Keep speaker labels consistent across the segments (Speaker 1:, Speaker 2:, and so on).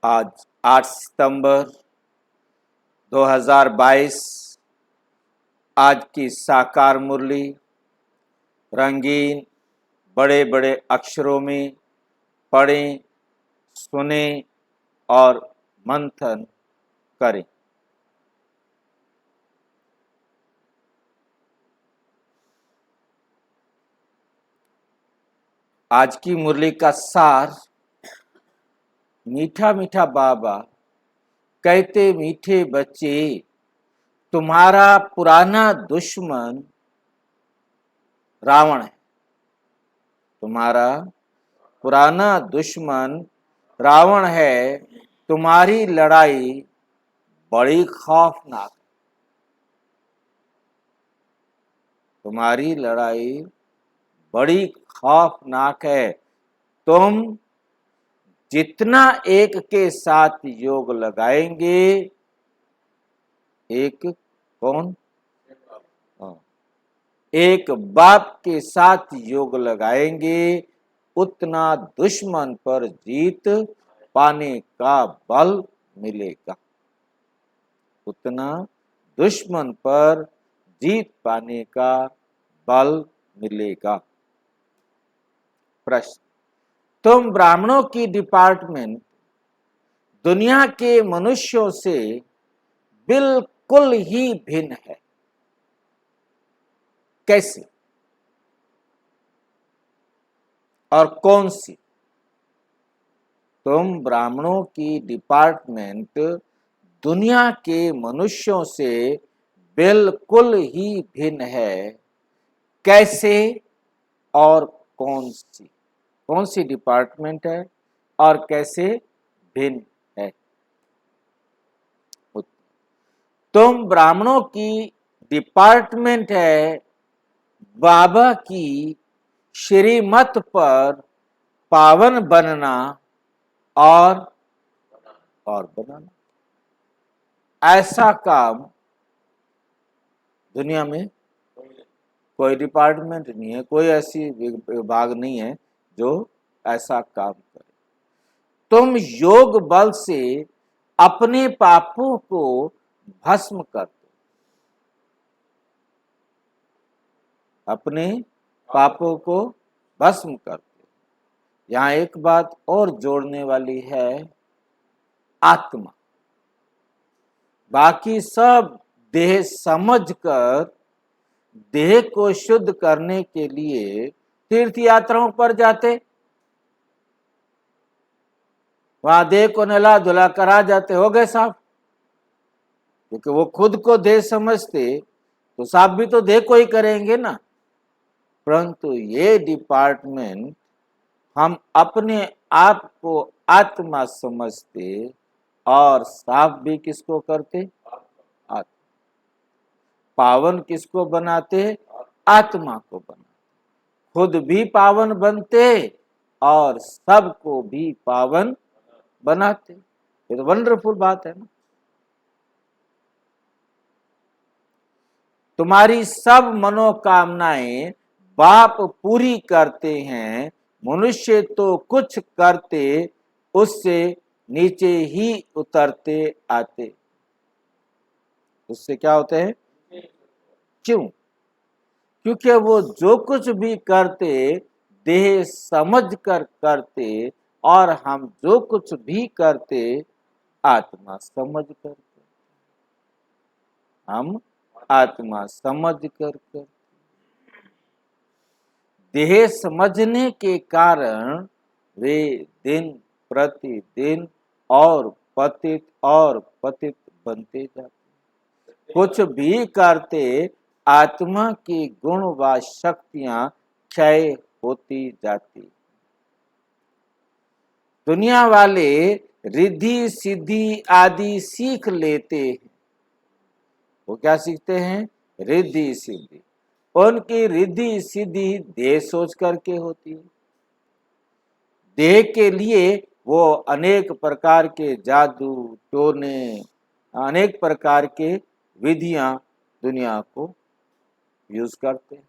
Speaker 1: आज 8 सितंबर 2022। आज की साकार मुरली रंगीन बड़े बड़े अक्षरों में पढ़ें, सुने और मंथन करें। आज की मुरली का सार, मीठा मीठा बाबा कहते मीठे बच्चे, तुम्हारा पुराना दुश्मन रावण है। तुम्हारा पुराना दुश्मन रावण है। तुम्हारी लड़ाई बड़ी खौफनाक है। तुम्हारी लड़ाई बड़ी खौफनाक है। तुम जितना एक के साथ योग लगाएंगे, एक कौन? एक बाप के साथ योग लगाएंगे, उतना दुश्मन पर जीत पाने का बल मिलेगा। उतना दुश्मन पर जीत पाने का बल मिलेगा। प्रश्न, तुम ब्राह्मणों की डिपार्टमेंट दुनिया के मनुष्यों से बिल्कुल ही भिन्न है। कैसे और कौन सी? तुम ब्राह्मणों की डिपार्टमेंट दुनिया के मनुष्यों से बिल्कुल ही भिन्न है। कैसे और कौन सी? कौन सी डिपार्टमेंट है और कैसे भिन्न है? तुम ब्राह्मणों की डिपार्टमेंट है बाबा की श्रीमत पर पावन बनना और बनाना। ऐसा काम दुनिया में कोई डिपार्टमेंट नहीं है, कोई ऐसी विभाग नहीं है जो ऐसा काम करे। तुम योग बल से अपने पापों को भस्म करते, अपने पापों को भस्म करते। यहां एक बात और जोड़ने वाली है, आत्मा। बाकी सब देह समझकर देह को शुद्ध करने के लिए तीर्थ यात्राओं पर जाते, वहां देह को नहला धुला कर आ जाते, हो गए साफ। क्योंकि वो खुद को देह समझते तो साफ भी तो देह को ही करेंगे ना। परंतु ये डिपार्टमेंट हम अपने आप को आत्मा समझते और साफ भी किसको करते? आत्मा। पावन किसको बनाते? आत्मा को बनाते। खुद भी पावन बनते और सबको भी पावन बनाते। ये तो वंडरफुल बात है ना। तुम्हारी सब मनोकामनाएं बाप पूरी करते हैं। मनुष्य तो कुछ करते उससे नीचे ही उतरते आते। उससे क्या होते हैं? क्यों? क्योंकि वो जो कुछ भी करते देह समझ कर करते, और हम जो कुछ भी करते आत्मा समझ कर करते। हम आत्मा समझ कर करते। देह समझने के कारण वे दिन प्रतिदिन और पतित बनते जाते। कुछ भी करते आत्मा की गुण व शक्तियां क्षय होती जाती। दुनिया वाले रिद्धि सिद्धि आदि सीख लेते हैं। वो क्या सीखते हैं? रिद्धि सिद्धि। उनकी रिद्धि सिद्धि देह सोच करके होती है। देह के लिए वो अनेक प्रकार के जादू टोने, अनेक प्रकार के विधियां दुनिया को यूज करते हैं,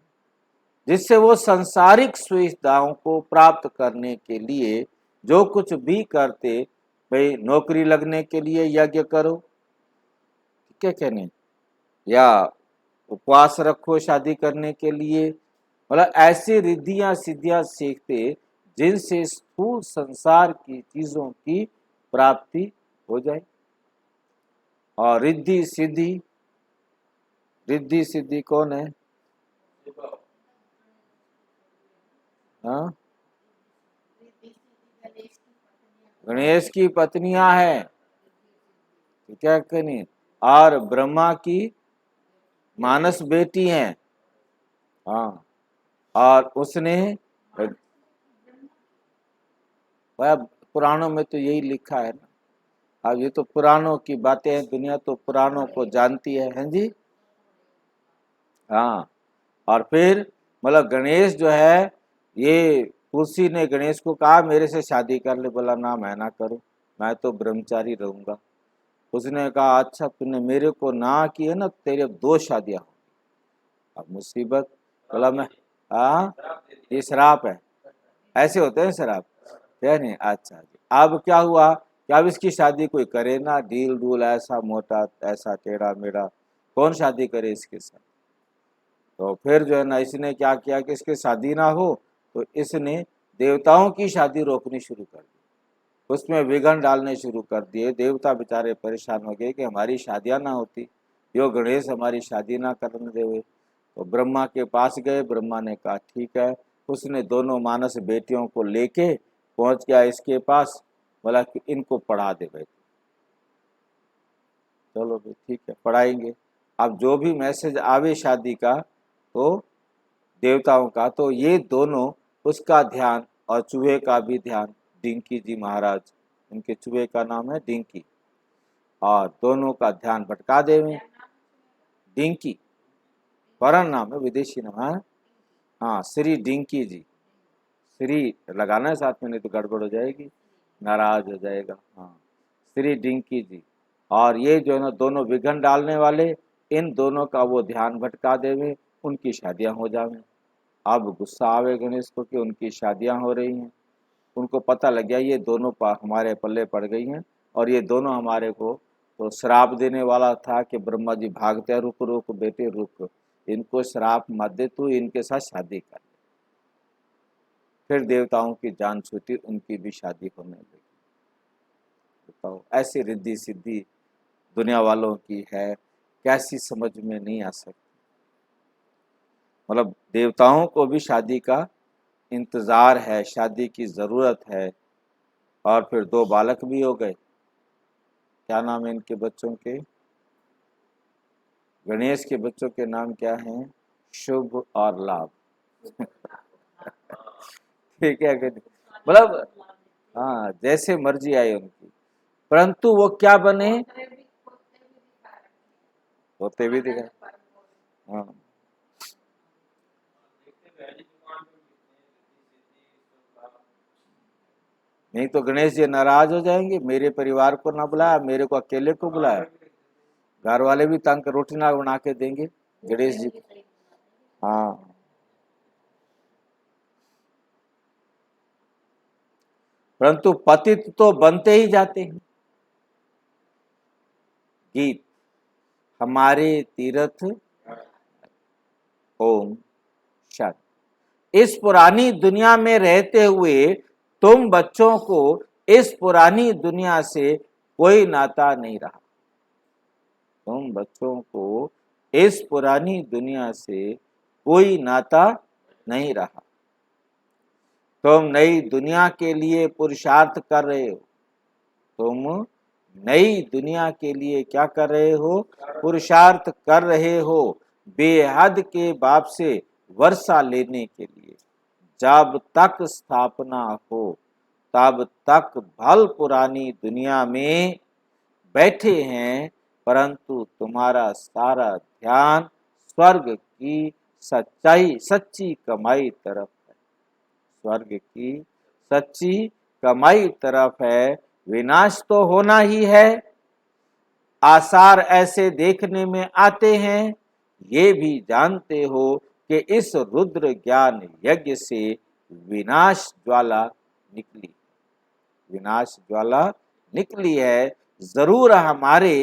Speaker 1: जिससे वो सांसारिक सुविधाओं को प्राप्त करने के लिए जो कुछ भी करते भाई नौकरी लगने के लिए यज्ञ करो, ठीक है कहने, या उपवास रखो शादी करने के लिए, मतलब ऐसी रिद्धियां सिद्धियां सीखते जिनसे स्थूल संसार की चीजों की प्राप्ति हो जाए। और रिद्धि सिद्धि, रिद्धि सिद्धि कौन है? हाँ, गणेश की पत्नियां हैं, ठीक है कि नहीं, और ब्रह्मा की मानस बेटी हैं। हाँ, और उसने, वह पुराणों में तो यही लिखा है ना। अब ये तो पुराणों की बातें हैं, दुनिया तो पुराणों को जानती है जी। हाँ, और फिर मतलब गणेश जो है, ये तुलसी ने गणेश को कहा मेरे से शादी कर ले, बोला ना मैं ना करूं, मैं तो ब्रह्मचारी रहूंगा। उसने कहा अच्छा तूने मेरे को ना की है ना, तेरे अब 2 शादियां हो। अब मुसीबत, बोला मैं, हाँ ये श्राप है, ऐसे होते हैं श्राप, है नहीं। अच्छा जी, अब क्या हुआ कि अब इसकी शादी कोई करे ना, डील डूल ऐसा मोटा ऐसा टेढ़ा मेढ़ा, कौन शादी करे इसके साथ। तो फिर जो है ना इसने क्या किया कि इसकी शादी ना हो, तो इसने देवताओं की शादी रोकनी शुरू कर दी, उसमें विघ्न डालने शुरू कर दिए। देवता बेचारे परेशान हो गए कि हमारी शादियां ना होती, यो गणेश हमारी शादी ना करने देवे। तो ब्रह्मा के पास गए, ब्रह्मा ने कहा ठीक है। उसने दोनों मानस बेटियों को लेके पहुंच गया इसके पास, बोला कि इनको पढ़ा दे भाई। चलो भाई ठीक है पढ़ाएंगे। अब जो भी मैसेज आवे शादी का, तो देवताओं का, तो ये दोनों उसका ध्यान और चूहे का भी ध्यान, डिंकी जी महाराज, उनके चूहे का नाम है डिंकी, और दोनों का ध्यान भटका देवे। डिंकी फॉरेन नाम है, विदेशी नाम है। हाँ श्री डिंकी जी, श्री लगाना है साथ में, नहीं तो गड़बड़ हो जाएगी, नाराज हो जाएगा। हाँ श्री डिंकी जी, और ये जो है ना दोनों विघन डालने वाले, इन दोनों का वो ध्यान भटका देवे, उनकी शादियां हो जावे। अब गुस्सा आवे गणेश को कि उनकी शादियां हो रही हैं, उनको पता लग गया ये दोनों हमारे पल्ले पड़ गई हैं, और ये दोनों हमारे को तो श्राप देने वाला था कि ब्रह्मा जी भागते, रुक रुक बेटे रुक, इनको श्राप मत दे, तू इनके साथ शादी कर। फिर देवताओं की जान छूटी, उनकी भी शादी होने लगी। बताओ ऐसी रिद्धि सिद्धि दुनिया वालों की है, कैसी समझ में नहीं आ सकती। मतलब देवताओं को भी शादी का इंतजार है, शादी की जरूरत है। और फिर 2 बालक भी हो गए, क्या नाम है इनके बच्चों के? गणेश के बच्चों के नाम क्या हैं? शुभ और लाभ। ठीक है कि नहीं? मतलब हाँ जैसे मर्जी आई उनकी, परंतु वो क्या बने, होते भी दिखाए। हाँ नहीं तो गणेश जी नाराज हो जाएंगे, मेरे परिवार को ना बुलाया, मेरे को अकेले को बुलाया, घर वाले भी तंग रोटी ना बना के देंगे गणेश जी को। हाँ परंतु पतित तो बनते ही जाते हैं। गीत, हमारे तीर्थ ओम शांति। इस पुरानी दुनिया में रहते हुए तुम बच्चों को इस पुरानी दुनिया से कोई नाता नहीं रहा। तुम बच्चों को इस पुरानी दुनिया से कोई नाता नहीं रहा। तुम नई दुनिया के लिए पुरुषार्थ कर रहे हो, तुम नई दुनिया के लिए क्या कर रहे हो? पुरुषार्थ कर रहे हो, बेहद के बाप से वर्षा लेने के लिए। जब तक स्थापना हो तब तक भल पुरानी दुनिया में बैठे हैं, परंतु तुम्हारा सारा ध्यान स्वर्ग की सच्ची कमाई तरफ है। स्वर्ग की सच्ची कमाई तरफ है। विनाश तो होना ही है, आसार ऐसे देखने में आते हैं। ये भी जानते हो कि इस रुद्र ज्ञान यज्ञ से विनाश ज्वाला निकली, विनाश ज्वाला निकली है, जरूर हमारे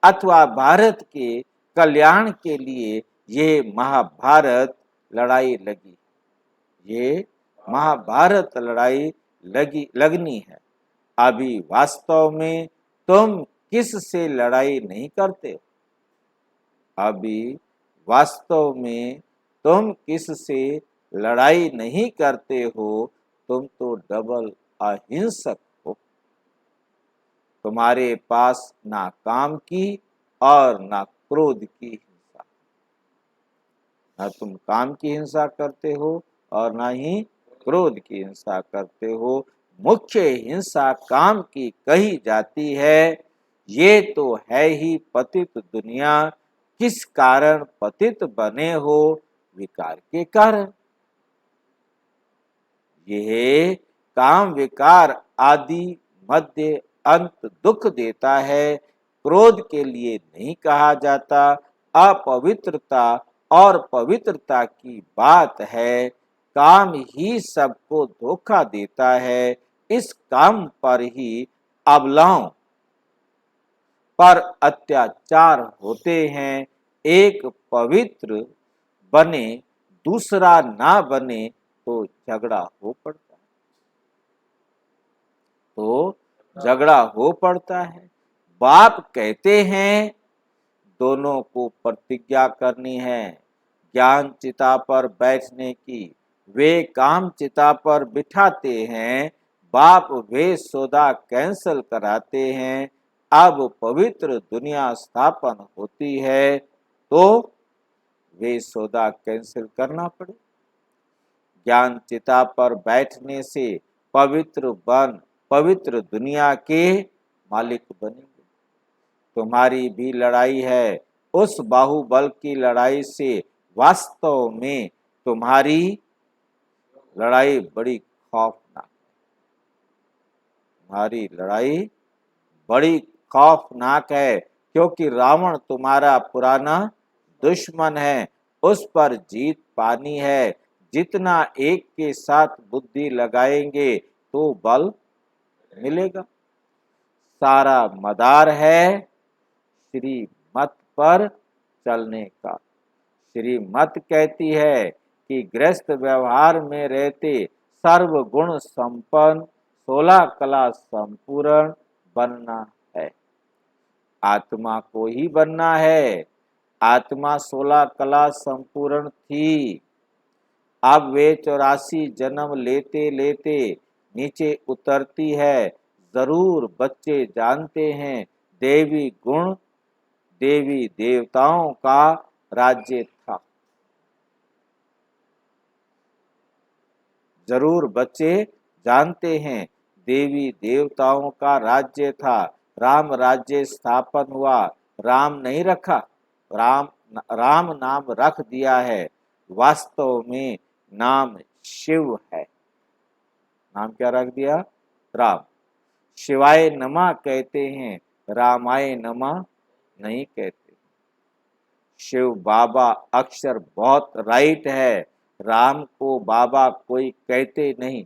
Speaker 1: अथवा भारत के कल्याण के लिए ये महाभारत लड़ाई लगी, ये महाभारत लड़ाई लगनी है। अभी वास्तव में तुम किस से लड़ाई नहीं करते? अभी वास्तव में तुम किस से लड़ाई नहीं करते हो? तुम तो डबल अहिंसक हो। तुम्हारे पास ना काम की और ना क्रोध की हिंसा, ना तुम काम की हिंसा करते हो और ना ही क्रोध की हिंसा करते हो। मुख्य हिंसा काम की कही जाती है। ये तो है ही पतित दुनिया। किस कारण पतित बने हो? विकार के कारण। यह काम विकार आदि मध्य अंत दुख देता है। क्रोध के लिए नहीं कहा जाता। अपवित्रता और पवित्रता की बात है। काम ही सबको धोखा देता है। इस काम पर ही अबलाओं पर अत्याचार होते हैं। एक पवित्र बने दूसरा ना बने तो झगड़ा हो पड़ता है, तो झगड़ा हो पड़ता है। बाप कहते हैं दोनों को प्रतिज्ञा करनी है ज्ञान चिता पर बैठने की। वे काम चिता पर बिठाते हैं। बाप वे सौदा कैंसल कराते हैं। अब पवित्र दुनिया स्थापन होती है तो वे सौदा कैंसिल करना पड़े। ज्ञान चिता पर बैठने से पवित्र दुनिया के मालिक बनेंगे। तुम्हारी भी लड़ाई है उस बाहुबल की लड़ाई से। वास्तव में तुम्हारी लड़ाई बड़ी खौफनाक, तुम्हारी लड़ाई बड़ी खौफनाक है, क्योंकि रावण तुम्हारा पुराना दुश्मन है। उस पर जीत पानी है। जितना एक के साथ बुद्धि लगाएंगे तो बल मिलेगा। सारा मदार है श्रीमत पर चलने का। श्रीमत कहती है कि गृहस्थ व्यवहार में रहते सर्वगुण संपन्न 16 कला संपूर्ण बनना है। आत्मा को ही बनना है। आत्मा 16 कला संपूर्ण थी। अब वे 84 जन्म लेते लेते नीचे उतरती है। जरूर बच्चे जानते हैं देवी गुण देवी देवताओं का राज्य था। जरूर बच्चे जानते हैं देवी देवताओं का राज्य था। राम राज्य स्थापन हुआ। राम नहीं रखा, राम नाम रख दिया है। वास्तव में नाम शिव है। नाम क्या रख दिया? राम। शिवाय नमः कहते हैं, रामाय नमः नहीं कहते। शिव बाबा अक्षर बहुत राइट है। राम को बाबा कोई कहते नहीं।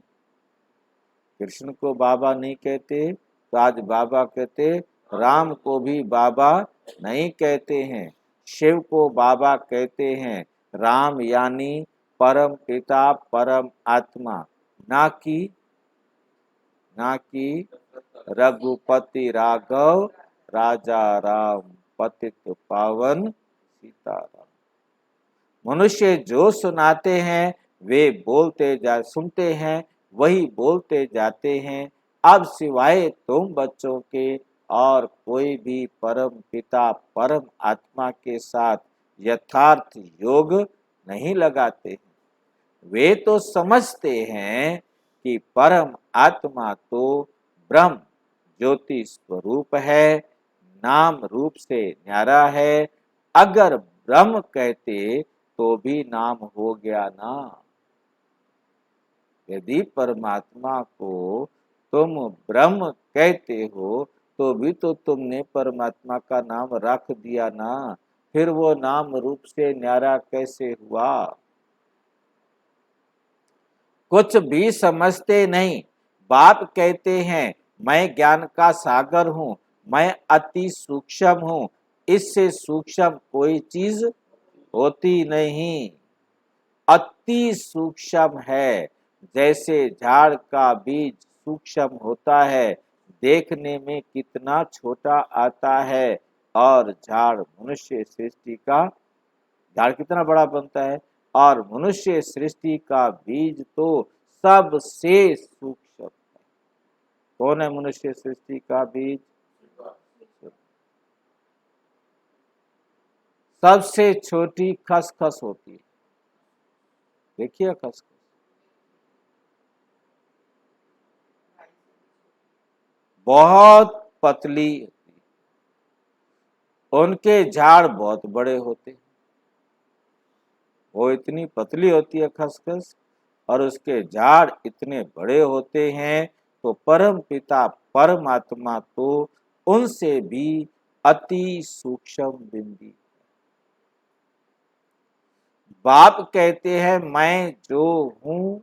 Speaker 1: कृष्ण को बाबा नहीं कहते तो आज बाबा कहते। राम को भी बाबा नहीं कहते हैं। शिव को बाबा कहते हैं। राम यानी परम पिता परम आत्मा, ना कि रघुपति राघव राजा राम पतित पावन सीताराम। मनुष्य जो सुनाते हैं वे सुनते हैं वही बोलते जाते हैं। अब सिवाय तुम बच्चों के और कोई भी परम पिता परम आत्मा के साथ यथार्थ योग नहीं लगाते हैं। वे तो समझते हैं कि परम आत्मा तो ब्रह्म ज्योति स्वरूप है, नाम रूप से न्यारा है। अगर ब्रह्म कहते तो भी नाम हो गया ना। यदि परमात्मा को तुम ब्रह्म कहते हो तो भी तो तुमने परमात्मा का नाम रख दिया ना। फिर वो नाम रूप से न्यारा कैसे हुआ? कुछ भी समझते नहीं। बाप कहते हैं मैं ज्ञान का सागर हूँ, मैं अति सूक्ष्म हूँ, इससे सूक्ष्म कोई चीज होती नहीं। अति सूक्ष्म है, जैसे झाड़ का बीज सूक्ष्म होता है, देखने में कितना छोटा आता है, और झाड़ मनुष्य सृष्टि का झाड़ कितना बड़ा बनता है, और मनुष्य सृष्टि का बीज तो सबसे सूक्ष्म है। कौन है मनुष्य सृष्टि का बीज? सबसे छोटी खसखस होती है। देखिए खसखस बहुत पतली होती है, उनके झाड़ बहुत बड़े होते हैं। वो इतनी पतली होती है खसखस, और उसके झाड़ इतने बड़े होते हैं, तो परम पिता परमात्मा तो उनसे भी अति सूक्ष्म बिंदी। बाप कहते हैं मैं जो हूं,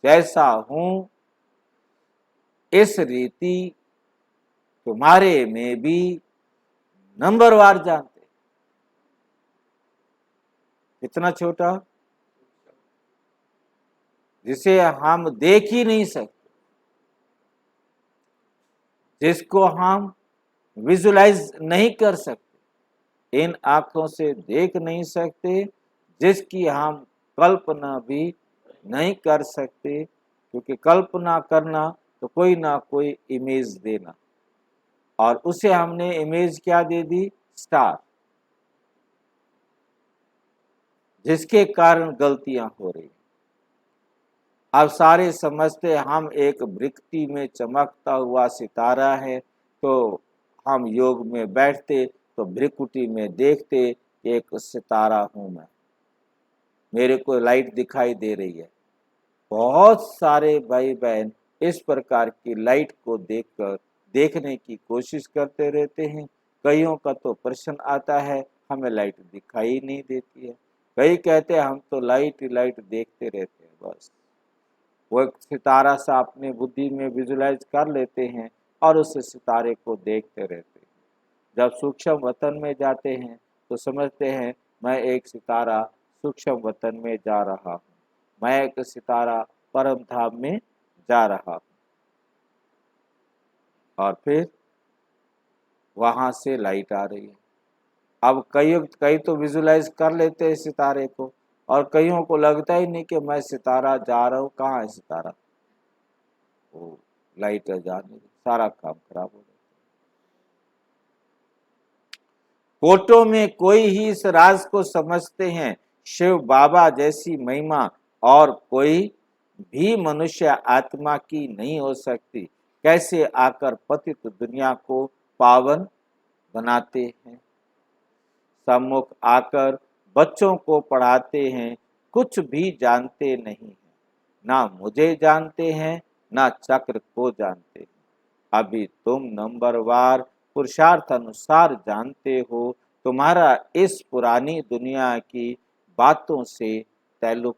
Speaker 1: जैसा हूं, इस रीति तुम्हारे में भी नंबरवार जानते। कितना छोटा, जिसे हम देख ही नहीं सकते, जिसको हम विजुलाइज नहीं कर सकते, इन आंखों से देख नहीं सकते, जिसकी हम कल्पना भी नहीं कर सकते, क्योंकि कल्पना करना तो कोई ना कोई इमेज देना, और उसे हमने इमेज क्या दे दी? स्टार, जिसके कारण गलतियां हो रही। अब सारे समझते हम एक वृक्ति में चमकता हुआ सितारा है, तो हम योग में बैठते तो भ्रिकुटी में देखते एक सितारा हूं मैं, मेरे को लाइट दिखाई दे रही है। बहुत सारे भाई बहन इस प्रकार की लाइट को देखकर देखने की कोशिश करते रहते हैं। कईयों का तो प्रश्न आता है हमें लाइट दिखाई नहीं देती है। कई कहते हैं हम तो लाइट ही लाइट देखते रहते हैं। बस वो एक सितारा सा अपने बुद्धि में विजुलाइज कर लेते हैं और उस सितारे को देखते रहते हैं। जब सूक्ष्म वतन में जाते हैं तो समझते हैं मैं एक सितारा सूक्ष्म वतन में जा रहा हूँ, मैं एक सितारा परम धाम में जा रहा हूँ। और फिर वहां से लाइट आ रही है। अब कई तो विजुलाइज कर लेते हैं सितारे को, और कईयों को लगता ही नहीं कि मैं सितारा जा रहा हूँ। कहाँ है सितारा? वो लाइट जा नहीं, सारा काम खराब हो गया। कोटों में कोई ही इस राज को समझते हैं, शिव बाबा जैसी महिमा और कोई भी मनुष्य आत्मा की नहीं हो सकती। कैसे आकर पतित दुनिया को पावन बनाते हैं, सम्मुख आकर बच्चों को पढ़ाते हैं, कुछ भी जानते नहीं हैं, ना मुझे जानते हैं ना चक्र को जानते हैं। अभी तुम नंबरवार पुरुषार्थ अनुसार जानते हो, तुम्हारा इस पुरानी दुनिया की बातों से ताल्लुक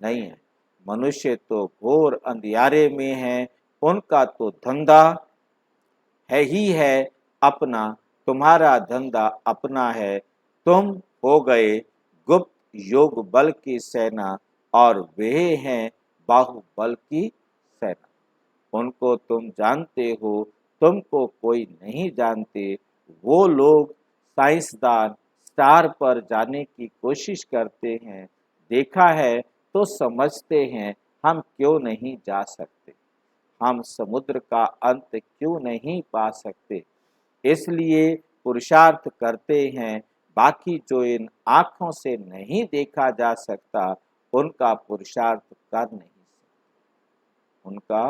Speaker 1: नहीं है। मनुष्य तो घोर अंधियारे में है, उनका तो धंधा है ही है अपना, तुम्हारा धंधा अपना है। तुम हो गए गुप्त योग बल की सेना, और वे हैं बाहुबल की सेना। उनको तुम जानते हो, तुमको कोई नहीं जानते। वो लोग साइंसदान स्टार पर जाने की कोशिश करते हैं, देखा है तो समझते हैं हम क्यों नहीं जा सकते, हम समुद्र का अंत क्यों नहीं पा सकते। इसलिए पुरुषार्थ करते हैं। बाकी जो इन आँखों से नहीं देखा जा सकता, उनका पुरुषार्थ कर नहीं सकते, उनका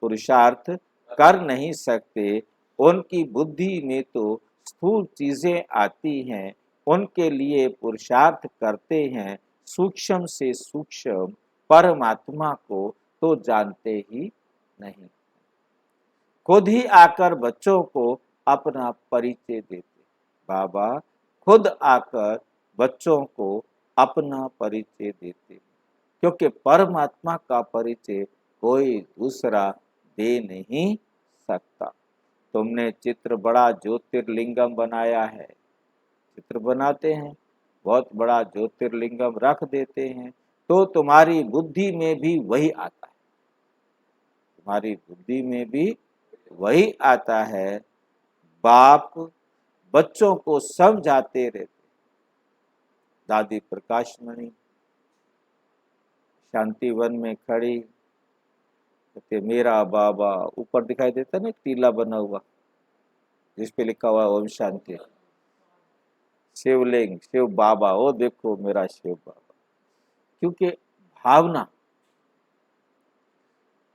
Speaker 1: पुरुषार्थ कर नहीं सकते। उनकी बुद्धि में तो स्थूल चीजें आती हैं, उनके लिए पुरुषार्थ करते हैं। सूक्ष्म से सूक्ष्म परमात्मा को तो जानते ही नहीं। खुद ही आकर बच्चों को अपना परिचय देते। बाबा खुद आकर बच्चों को अपना परिचय देते, क्योंकि परमात्मा का परिचय कोई दूसरा दे नहीं सकता। तुमने चित्र बड़ा ज्योतिर्लिंगम बनाया है, चित्र बनाते हैं, बहुत बड़ा ज्योतिर्लिंगम रख देते हैं, तो तुम्हारी बुद्धि में भी वही आता है, तुम्हारी बुद्धि में भी वही आता है। बाप बच्चों को समझाते रहते। दादी प्रकाशमणि शांतिवन में खड़ी, कहते मेरा बाबा, ऊपर दिखाई देता ना टीला बना हुआ जिसपे लिखा हुआ ओम शांति, शिवलिंग, शिव बाबा, वो देखो मेरा शिव बाबा। क्योंकि भावना,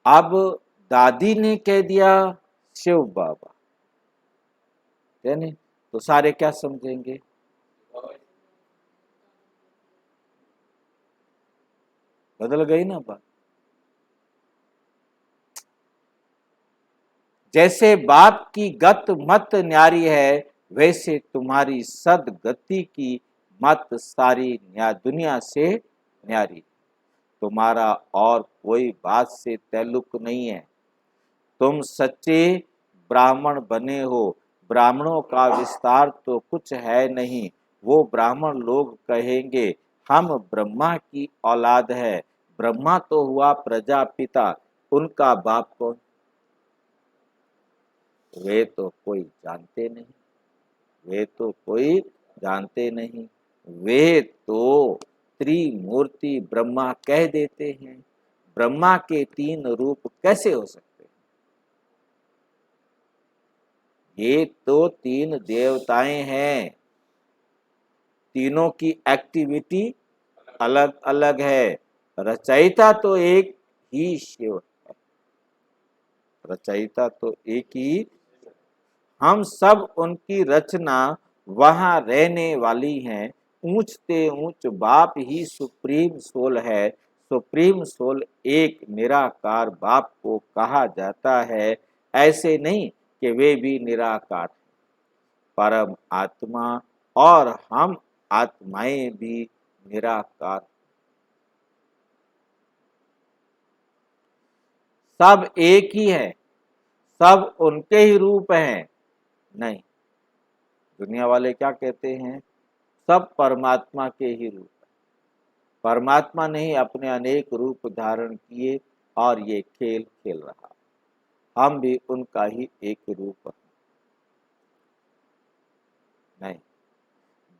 Speaker 1: अब दादी ने कह दिया शिव बाबा, है नहीं, तो सारे क्या समझेंगे? बदल गई ना बात। जैसे बाप की गत मत न्यारी है, वैसे तुम्हारी सदगति की मत सारी दुनिया से न्यारी। तुम्हारा और कोई बात से ताल्लुक नहीं है। तुम सच्चे ब्राह्मण बने हो। ब्राह्मणों का विस्तार तो कुछ है नहीं। वो ब्राह्मण लोग कहेंगे हम ब्रह्मा की औलाद है। ब्रह्मा तो हुआ प्रजापिता, उनका बाप कौन? वे तो कोई जानते नहीं, वे तो कोई जानते नहीं। वे तो त्रिमूर्ति ब्रह्मा कह देते हैं। ब्रह्मा के 3 रूप कैसे हो सकते हैं? ये तो 3 देवताएं हैं, तीनों की एक्टिविटी अलग अलग है। रचयिता तो एक ही शिव है, रचयिता तो एक ही। हम सब उनकी रचना वहां रहने वाली हैं। ऊंचते ऊंच बाप ही सुप्रीम सोल है। सुप्रीम सोल एक निराकार बाप को कहा जाता है। ऐसे नहीं कि वे भी निराकार, परम आत्मा और हम आत्माएं भी निराकार। सब एक ही है, सब उनके ही रूप हैं। नहीं, दुनिया वाले क्या कहते हैं? सब परमात्मा के ही रूप है। परमात्मा ने ही अपने अनेक रूप धारण किए और ये खेल खेल रहा। हम भी उनका ही एक रूप है। नहीं,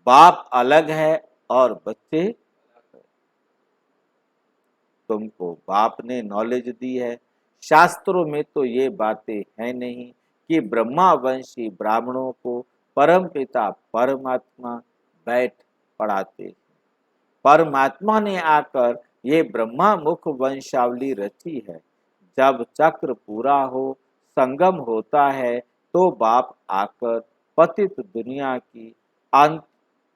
Speaker 1: बाप अलग है और बच्चे, तुमको बाप ने नॉलेज दी है। शास्त्रों में तो ये बातें हैं नहीं कि ब्रह्मावंशी ब्राह्मणों को परमपिता परमात्मा बैठ पढ़ाते। परमात्मा ने आकर ये ब्रह्मा मुख वंशावली रची है। जब चक्र पूरा हो, संगम होता है, तो बाप आकर पतित दुनिया की अंत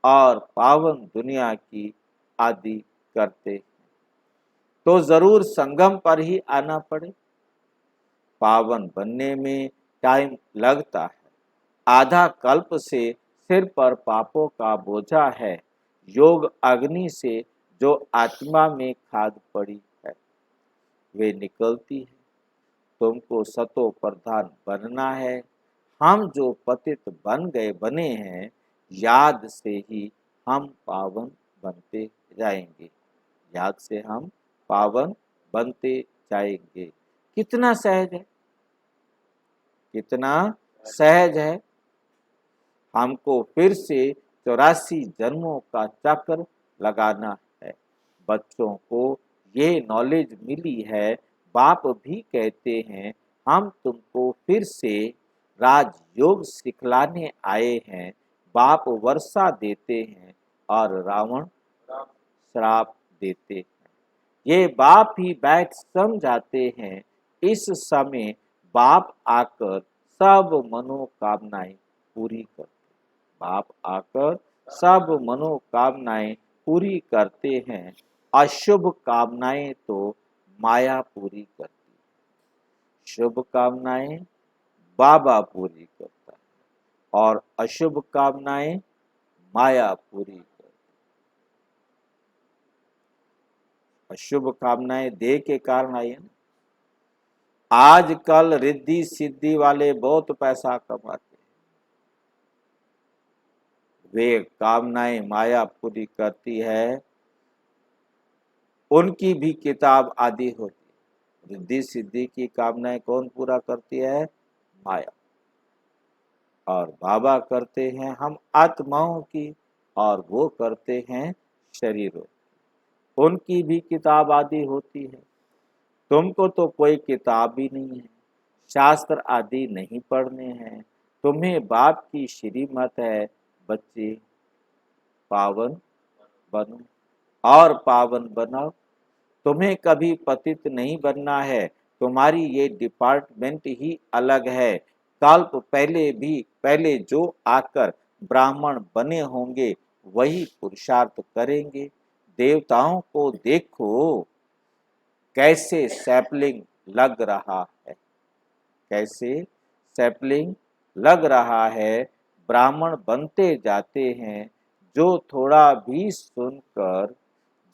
Speaker 1: और पावन दुनिया की आदि करते। तो जरूर संगम पर ही आना पड़े। पावन बनने में टाइम लगता है। आधा कल्प से सिर पर पापों का बोझा है। योग अग्नि से जो आत्मा में खाद पड़ी है, वे निकलती है। तुमको सतो प्रधान बनना है। हम जो पतित बने हैं, याद से ही हम पावन बनते जाएंगे, याद से हम पावन बनते जाएंगे। कितना सहज है, कितना सहज है। हमको फिर से 84 जन्मों का चक्र लगाना है। बच्चों को ये नॉलेज मिली है। बाप भी कहते हैं हम तुमको फिर से राजयोग सिखलाने आए हैं। बाप वर्षा देते हैं और रावण श्राप देते हैं। ये बाप ही बैठ समझाते हैं। इस समय बाप आकर सब मनोकामनाएं पूरी करते। बाप आकर सब मनोकामनाएं पूरी करते हैं। अशुभ कामनाएं तो माया पूरी करती है। शुभ कामनाएं बाबा पूरी करता है और अशुभ कामनाएं माया पूरी करती है। अशुभ कामनाएं देह के कारण आई है ना, आजकल रिद्धि सिद्धि वाले बहुत पैसा कमाते हैं, वे कामनाएं माया पूरी करती है, उनकी भी किताब आदि होती है। रिद्धि सिद्धि की कामनाएं कौन पूरा करती है? माया। और बाबा करते हैं हम आत्माओं की, और वो करते हैं शरीरों, उनकी भी किताब आदि होती है। तुमको तो कोई किताब ही नहीं है, शास्त्र आदि नहीं पढ़ने हैं, तुम्हें बाप की श्रीमत है, बच्चे पावन बनो और पावन बनाओ। तुम्हें कभी पतित नहीं बनना है, तुम्हारी ये डिपार्टमेंट ही अलग है। कल्प पहले जो आकर ब्राह्मण बने होंगे वही पुरुषार्थ करेंगे। देवताओं को देखो कैसे सैपलिंग लग रहा है, कैसे सैपलिंग लग रहा है। ब्राह्मण बनते जाते हैं, जो थोड़ा भी सुनकर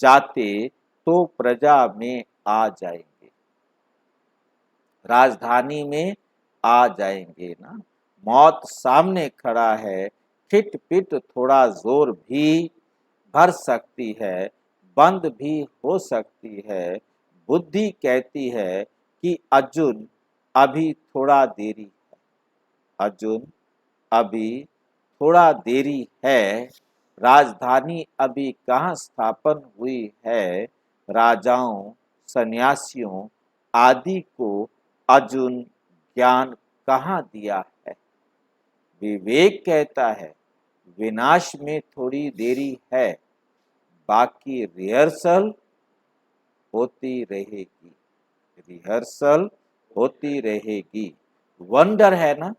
Speaker 1: जाते तो प्रजा में आ जाएंगे, राजधानी में आ जाएंगे ना। मौत सामने खड़ा है, खिट पिट थोड़ा जोर भी भर सकती है, बंद भी हो सकती है। बुद्धि कहती है कि अर्जुन अभी थोड़ा देरी है, अर्जुन अभी थोड़ा देरी है। राजधानी अभी कहाँ स्थापन हुई है। राजाओं सन्यासियों आदि को अर्जुन ज्ञान कहाँ दिया है। विवेक कहता है विनाश में थोड़ी देरी है, बाकी रिहर्सल होती रहेगी, रिहर्सल होती रहेगी। वंडर है ना,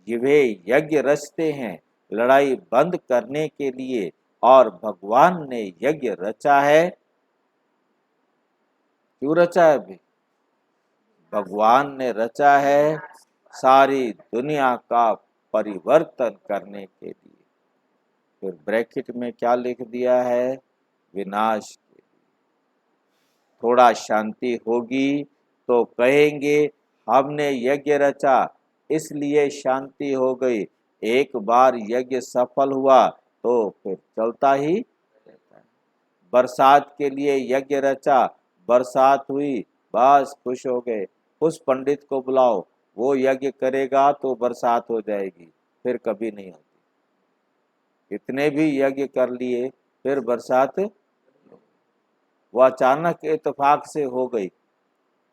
Speaker 1: वे यज्ञ रचते हैं लड़ाई बंद करने के लिए, और भगवान ने यज्ञ रचा है। क्यों रचा है अभी? भगवान ने रचा है सारी दुनिया का परिवर्तन करने के लिए। फिर ब्रैकेट में क्या लिख दिया है? विनाश के लिए। थोड़ा शांति होगी तो कहेंगे हमने यज्ञ रचा इसलिए शांति हो गई। एक बार यज्ञ सफल हुआ तो फिर चलता ही रहता है। बरसात के लिए यज्ञ रचा, बरसात हुई, बस खुश हो गए। उस पंडित को बुलाओ, वो यज्ञ करेगा तो बरसात हो जाएगी, फिर कभी नहीं होती। इतने भी यज्ञ कर लिए फिर बरसात वो अचानक इत्तेफाक से हो गई,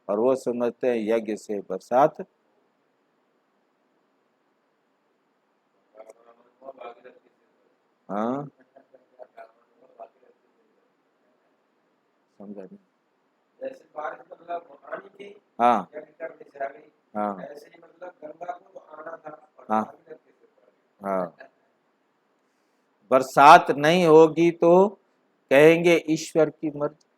Speaker 1: और वो समझते हैं यज्ञ से बरसात। हाँ, समझा नहीं।
Speaker 2: जैसे बारिश मतलब आनी थी,
Speaker 1: हाँ
Speaker 2: यज्ञ करने से आ गई,
Speaker 1: हाँ
Speaker 2: ऐसे ही मतलब गंगा को तो आना था और
Speaker 1: हाँ
Speaker 2: भागीरथ के सिर पर।
Speaker 1: हाँ। बरसात नहीं होगी तो कहेंगे ईश्वर की मर्जी।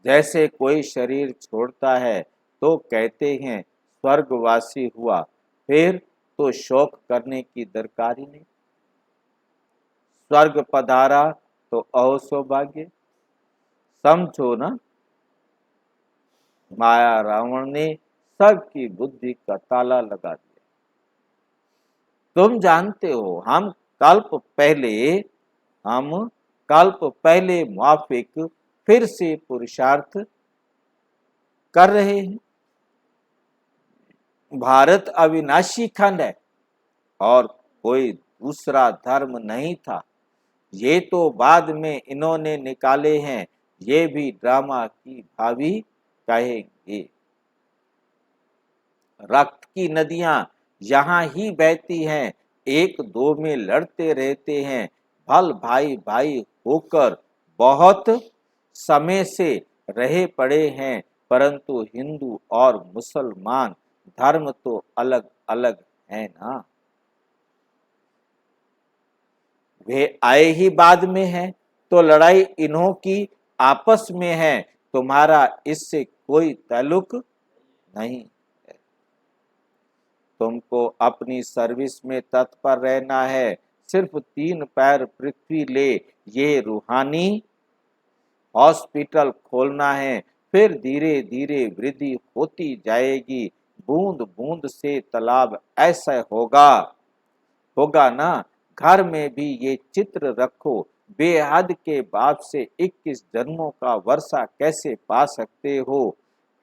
Speaker 1: जैसे कोई शरीर छोड़ता है तो कहते हैं स्वर्गवासी हुआ, फिर तो शोक करने की दरकार ही नहीं। स्वर्ग पधारा तो अहो सौभाग्य। समझो ना, माया रावण ने सबकी बुद्धि का ताला लगा दिया। तुम जानते हो हम कल्प पहले मुआफिक फिर से पुरुषार्थ कर रहे हैं। भारत अविनाशी खंड है और कोई दूसरा धर्म नहीं था। ये तो बाद में इन्होंने निकाले हैं, ये भी ड्रामा की भावी कहेंगे। रक्त की नदियां यहाँ ही बहती हैं, एक दो में लड़ते रहते हैं। भल भाई भाई होकर बहुत समय से रहे पड़े हैं, परंतु हिंदू और मुसलमान धर्म तो अलग अलग है ना। वे आए ही बाद में हैं, तो लड़ाई इन्हों की आपस में है, तुम्हारा इससे कोई ताल्लुक नहीं। तुमको अपनी सर्विस में तत्पर रहना है। सिर्फ 3 पैर पृथ्वी ले ये रूहानी हॉस्पिटल खोलना है, फिर धीरे धीरे वृद्धि होती जाएगी। बूंद बूंद से तालाब ऐसा होगा ना। घर में भी ये चित्र रखो। बेहद के बाप से 21 जन्मों का वर्षा कैसे पा सकते हो?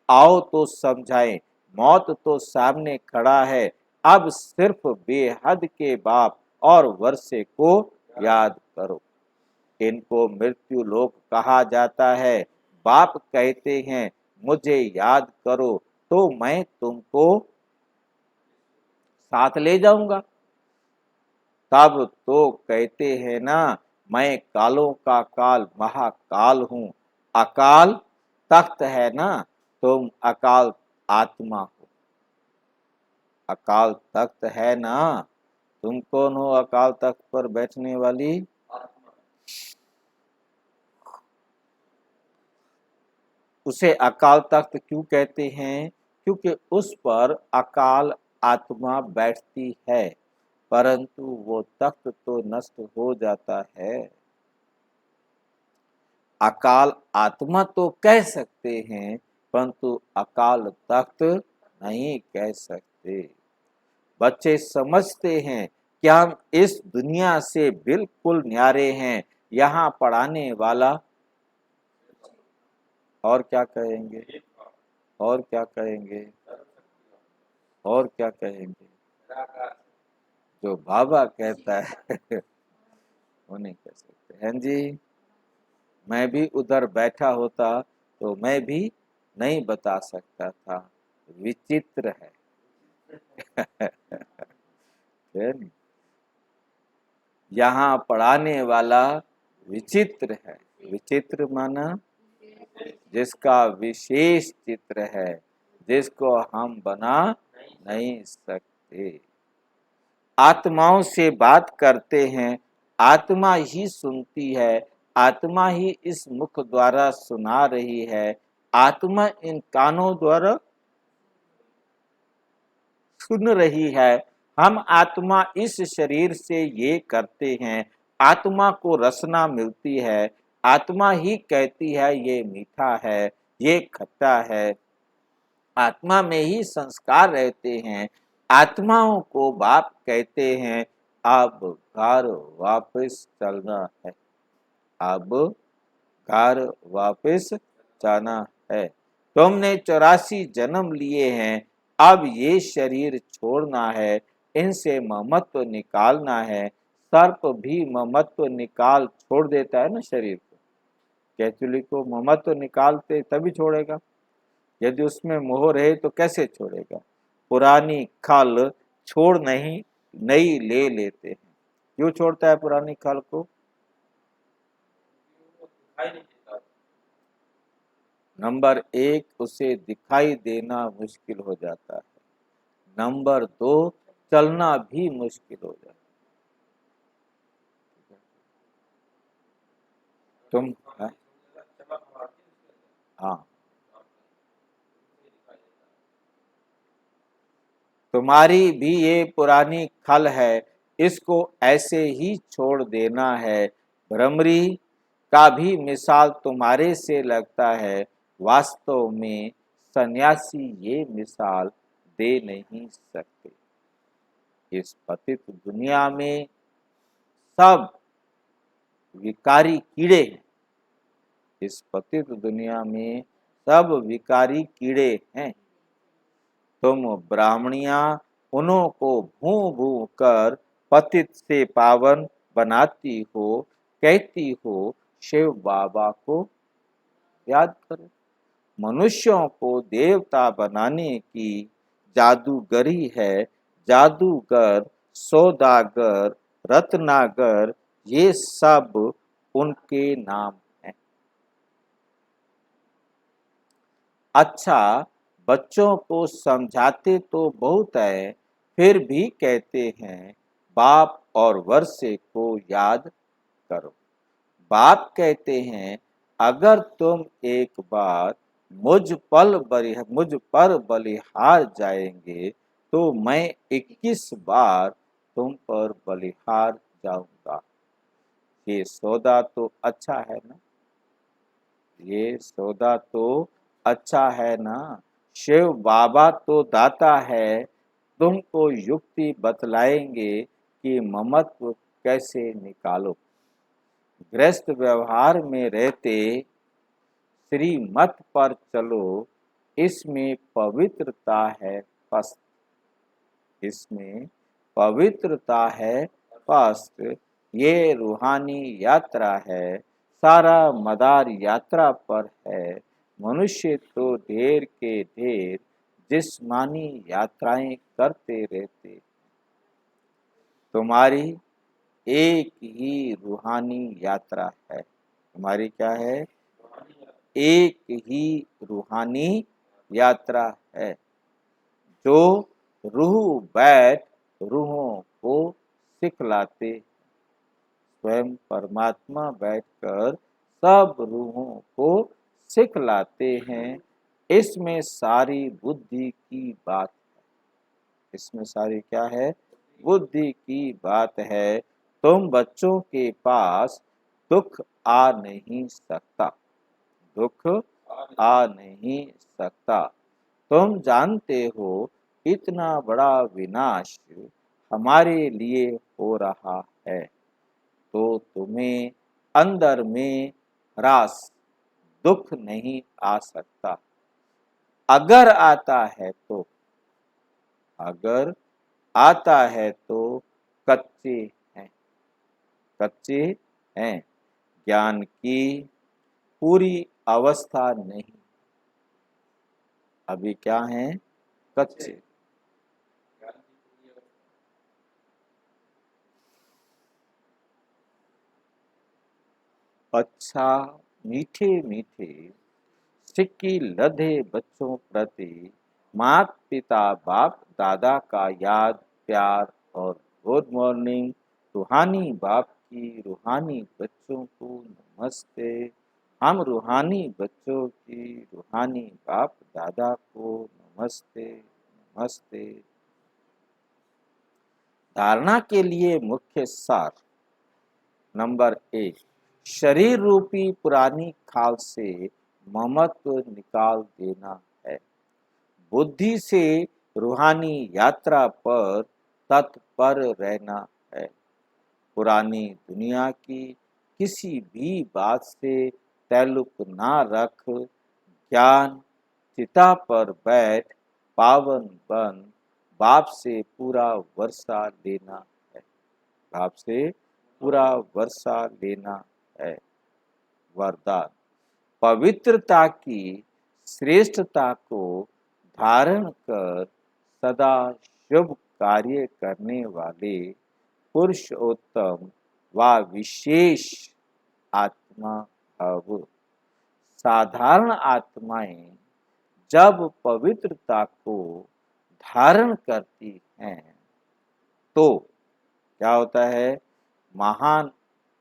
Speaker 1: आओ तो समझाएं। मौत तो सामने खड़ा है। अब सिर्फ बेहद के बाप और वर्षे को याद करो। इनको मृत्यु लोक कहा जाता है। बाप कहते हैं मुझे याद करो तो मैं तुमको साथ ले जाऊंगा। तब तो कहते हैं ना, मैं कालों का काल महाकाल हूँ। अकाल तख्त है ना, तुम अकाल आत्मा हो। अकाल तख्त है ना, तुम कौन हो अकाल तख्त पर बैठने वाली?
Speaker 2: आत्मा
Speaker 1: उसे अकाल तख्त क्यों कहते हैं? क्योंकि उस पर अकाल आत्मा बैठती है, परंतु वो तख्त तो नष्ट हो जाता है। अकाल आत्मा तो कह सकते हैं, परंतु अकाल तख्त नहीं कह सकते। बच्चे समझते हैं कि हम इस दुनिया से बिल्कुल न्यारे हैं। यहाँ पढ़ाने वाला और क्या कहेंगे? और क्या कहेंगे? और क्या कहेंगे?
Speaker 2: निराकार
Speaker 1: जो बाबा कहता है वो नहीं कह सकते हैं जी। मैं भी उधर बैठा होता तो मैं भी नहीं बता सकता था। विचित्र है है नहीं? यहाँ पढ़ाने वाला विचित्र है। विचित्र माना जिसका विशेष चित्र है, जिसको हम बना नहीं सकते। आत्माओं से बात करते हैं, आत्मा ही सुनती है। आत्मा ही इस मुख द्वारा सुना रही है। आत्मा इन कानों द्वारा सुन रही है। हम आत्मा इस शरीर से ये करते हैं। आत्मा को रसना मिलती है। आत्मा ही कहती है ये मीठा है, ये खट्टा है। आत्मा में ही संस्कार रहते हैं। आत्माओं को बाप कहते हैं अब घर वापस चलना है। अब घर वापस जाना है। तुमने 84 जन्म लिए हैं। अब ये शरीर छोड़ना है। इनसे ममत्व निकालना है। सर्प भी ममत्व निकाल छोड़ देता है ना शरीर को। केचुली को ममत्व निकालते तभी छोड़ेगा। यदि उसमें मोह रहे तो कैसे छोड़ेगा? पुरानी खल छोड़ नहीं, नई ले लेते हैं। क्यों छोड़ता है पुरानी खल को?
Speaker 2: वो दिखाई नहीं देता।
Speaker 1: नंबर 1, उसे दिखाई देना मुश्किल हो जाता है। नंबर 2, चलना भी मुश्किल हो जाता है। तुम हाँ,
Speaker 2: चमक मारती है उसके अंदर।
Speaker 1: हाँ,
Speaker 2: उससे दिखाई देता है।
Speaker 1: तुम्हारी भी ये पुरानी खल है, इसको ऐसे ही छोड़ देना है। भ्रमरी का भी मिसाल तुम्हारे से लगता है। वास्तव में सन्यासी ये मिसाल दे नहीं सकते। इस पतित दुनिया में सब विकारी कीड़े हैं। इस पतित दुनिया में सब विकारी कीड़े हैं। तुम ब्राह्मणियां उन्हों को भू भू कर पतित से पावन बनाती हो। कहती हो शिव बाबा को याद करो। मनुष्यों को देवता बनाने की जादूगरी है। जादूगर, सौदागर, रत्नागर, ये सब उनके नाम हैं। अच्छा, बच्चों को समझाते तो बहुत है, फिर भी कहते हैं बाप और वर्षे को याद करो। बाप कहते हैं अगर तुम एक बार मुझ पर बलिहार जाएंगे तो मैं 21 बार तुम पर बलिहार जाऊंगा। ये सौदा तो अच्छा है ना? ये सौदा तो अच्छा है ना। शिव बाबा तो दाता है, तुमको युक्ति बतलाएंगे कि ममत्व कैसे निकालो। गृहस्थ व्यवहार में रहते श्रीमत पर चलो, इसमें पवित्रता है पस्त। इसमें पवित्रता है पस्त। ये रूहानी यात्रा है, सारा मदार यात्रा पर है। मनुष्य तो ढेर के ढेर जिस्मानी यात्राएं करते रहते। तुम्हारी एक ही रूहानी यात्रा है। तुम्हारी क्या है? एक ही रूहानी यात्रा है। जो रूह बैठ रूहों को सिखलाते। स्वयं परमात्मा बैठकर सब रूहों को सिखलाते हैं। इसमें सारी बुद्धि की बात है। इसमें सारी क्या है? बुद्धि की बात है। तुम बच्चों के पास दुख आ नहीं सकता। दुख आ नहीं सकता। तुम जानते हो इतना बड़ा विनाश हमारे लिए हो रहा है, तो तुम्हें अंदर में ह्रास दुख नहीं आ सकता। अगर आता है तो, अगर आता है तो कच्चे हैं। कच्चे हैं। ज्ञान की पूरी अवस्था नहीं। अभी क्या हैं? कच्चे। अच्छा, मीठे मीठे सिक्की लधे बच्चों प्रति माता पिता बाप दादा का याद प्यार और गुड मॉर्निंग। रूहानी बाप की रूहानी बच्चों को नमस्ते। हम रूहानी बच्चों की रूहानी बाप दादा को नमस्ते नमस्ते। धारणा के लिए मुख्य सार। नंबर 1, शरीर रूपी पुरानी खाल से ममत्व निकाल देना है। बुद्धि से रूहानी यात्रा पर तत्पर रहना है। पुरानी दुनिया की किसी भी बात से ताल्लुक ना रख, ज्ञान चिता पर बैठ पावन बन बाप से पूरा वर्षा लेना है। बाप से पूरा वर्षा लेना है। वरदान। पवित्रता की श्रेष्ठता को धारण कर सदा शुभ कार्य करने वाले पुरुषोत्तम व विशेष आत्मा भव। साधारण आत्माएं जब पवित्रता को धारण करती हैं तो क्या होता है? महान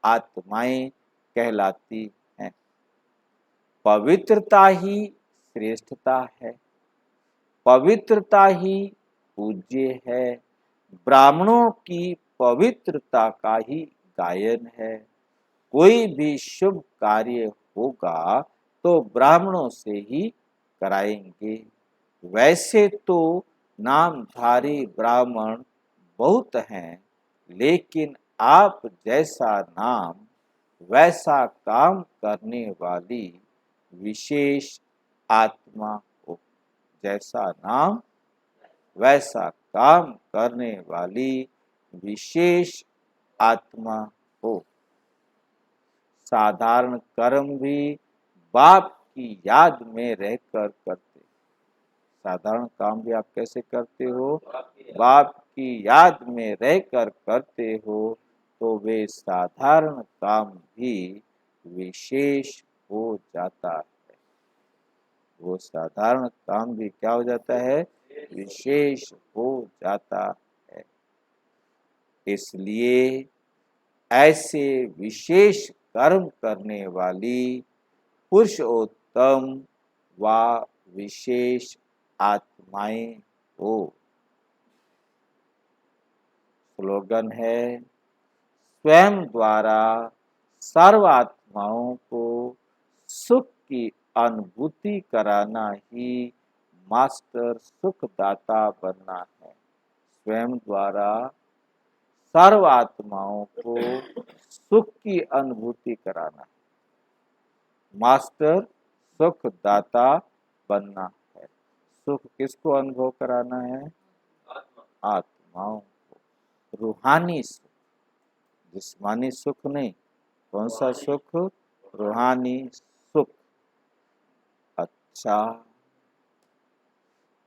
Speaker 1: आत्माएं कहलाती हैं। पवित्रता ही श्रेष्ठता है। पवित्रता ही पूज्य है। ब्राह्मणों की पवित्रता का ही गायन है। कोई भी शुभ कार्य होगा तो ब्राह्मणों से ही कराएंगे। वैसे तो नामधारी ब्राह्मण बहुत हैं, लेकिन आप जैसा नाम वैसा काम करने वाली विशेष आत्मा हो। जैसा नाम वैसा काम करने वाली विशेष आत्मा हो। साधारण कर्म भी बाप की याद में रहकर करते। साधारण काम भी आप कैसे करते हो? बाप की याद में रहकर करते हो, तो वे साधारण काम भी विशेष हो जाता है। वो साधारण काम भी क्या हो जाता है? विशेष हो जाता है। इसलिए ऐसे विशेष कर्म करने वाली पुरुषोत्तम व विशेष आत्माएं हो। स्लोगन है, स्वयं द्वारा सर्व आत्माओं को सुख की अनुभूति कराना ही मास्टर सुखदाता बनना है। स्वयं द्वारा सर्व आत्माओं को सुख की अनुभूति कराना है। मास्टर सुखदाता बनना है। सुख किसको अनुभव कराना है?
Speaker 2: आत्मा
Speaker 1: आत्माओं को। रूहानी सुख, जिस्मानी सुख नहीं। कौन सा सुख? रूहानी सुख। अच्छा,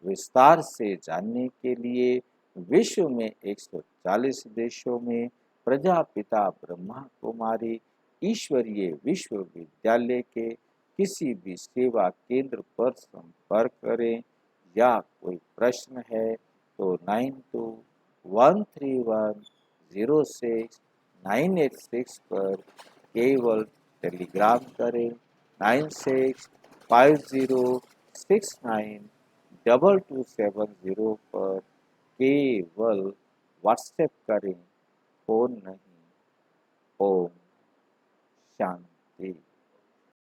Speaker 1: विस्तार से जानने के लिए विश्व में 140 देशों में प्रजापिता ब्रह्मा कुमारी ईश्वरीय विश्वविद्यालय के किसी भी सेवा केंद्र पर संपर्क करें, या कोई प्रश्न है तो 9213106986 पर केवल टेलीग्राम करें। 9650692270 पर केवल व्हाट्सएप करें, फोन नहीं। ओम शांति।